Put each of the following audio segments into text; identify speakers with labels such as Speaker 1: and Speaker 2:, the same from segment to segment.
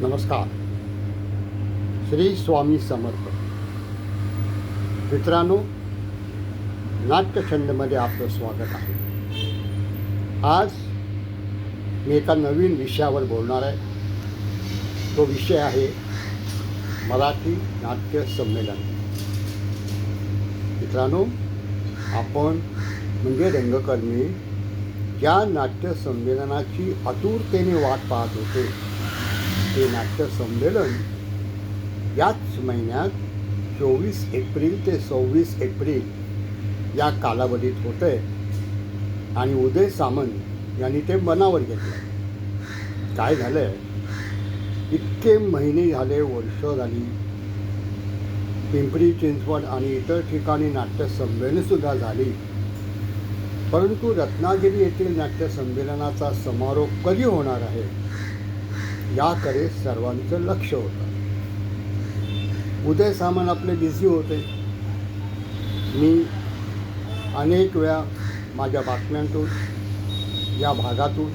Speaker 1: नमस्कार. श्री स्वामी समर्थ. मित्रांनो, नाट्यछंदमध्ये आपलं स्वागत आहे. आज मी एका नवीन विषयावर बोलणार आहे. तो विषय आहे मराठी नाट्य संमेलन. मित्रांनो, आपण म्हणजे रंगकर्मी ज्या नाट्य संमेलनाची आतुरतेने वाट पाहत होते, ते नाट्य संमेलन याच महिन्यात 24 एप्रिल ते 26 एप्रिल या कालावधीत होते आणि उदय सामंत यांनी ते मनावर घेतलं. काय झालं, इतके महिने झाले, वर्ष झाली, पिंपरी चिंचवड आणि इतर ठिकाणी नाट्य संमेलनसुद्धा झाली, परंतु रत्नागिरी येथील नाट्य संमेलनाचा समारोप कधी होणार आहे याकडे सर्वांचं लक्ष होतं. उदय सामंत आपले बिझी होते. मी अनेक वेळा माझ्या बातम्यांतून, या भागातून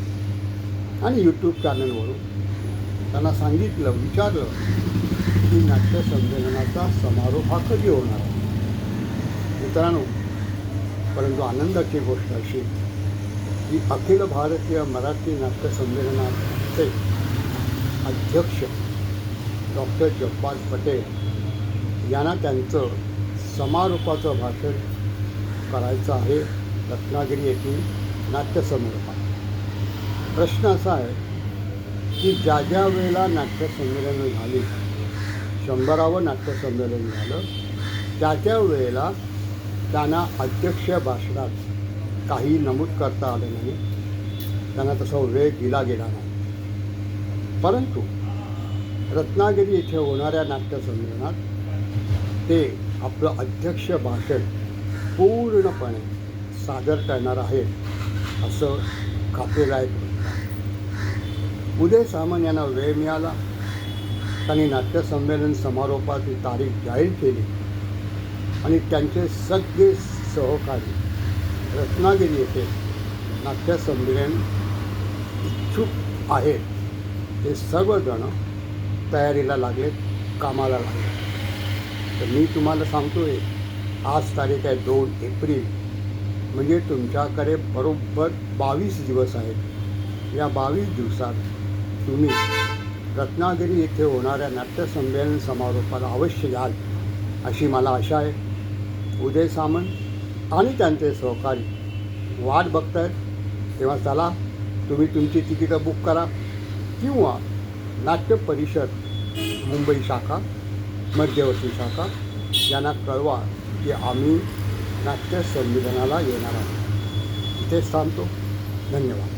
Speaker 1: आणि यूट्यूब चॅनलवरून त्यांना सांगितलं, विचारलं की नाट्य संमेलनाचा समारोप हा कधी होणार आहे. मित्रांनो, परंतु आनंदाची गोष्ट अशी की अखिल भारतीय मराठी नाट्य संमेलनाचे अध्यक्ष डॉक्टर जब्बार पटेल यांना त्यांचं समारोपाचं भाषण करायचं आहे रत्नागिरी येथील नाट्यसंमेलनात. प्रश्न असा आहे की ज्या वेळेला नाट्यसंमेलनं झाली, 100वे नाट्यसंमेलन झालं, त्या वेळेला त्यांना अध्यक्ष भाषणात काही नमूद करता आलं नाही. त्यांना तसा वेळ दिला गेला नाही. परंतु रत्नागिरी येथे होणाऱ्या नाट्यसंमेलनात ते आपलं अध्यक्ष भाषण पूर्णपणे सादर करणार आहेत असं खात्रीलायक होतं. उदय सामंत यांना वेळ मिळाला. त्यांनी नाट्यसंमेलन समारोपाची तारीख जाहीर केली आणि त्यांचे सगळे सहकारी रत्नागिरी येथे नाट्यसंमेलन इच्छुक आहेत हे सर्वजण तयारीला लागलेत, कामाला लागले. तर मी तुम्हाला सांगतो आहे, आज तारीख आहे 2 एप्रिल, म्हणजे तुमच्याकडे बरोबर 22 दिवस आहेत. या 22 दिवसात तुम्ही रत्नागिरी येथे होणाऱ्या नाट्यसंमेलन समारोपाला अवश्य याल अशी मला आशा आहे. उदय सामंत आणि त्यांचे सहकारी वाट बघतायत, तेव्हा चला तुम्ही तुमची तिकीटं बुक करा किंवा नाट्य परिषद मुंबई शाखा, मध्यवर्ती शाखा यांना कळवा की आम्ही नाट्य संमेलनाला येणार आहोत. इथेच थांबतो. धन्यवाद.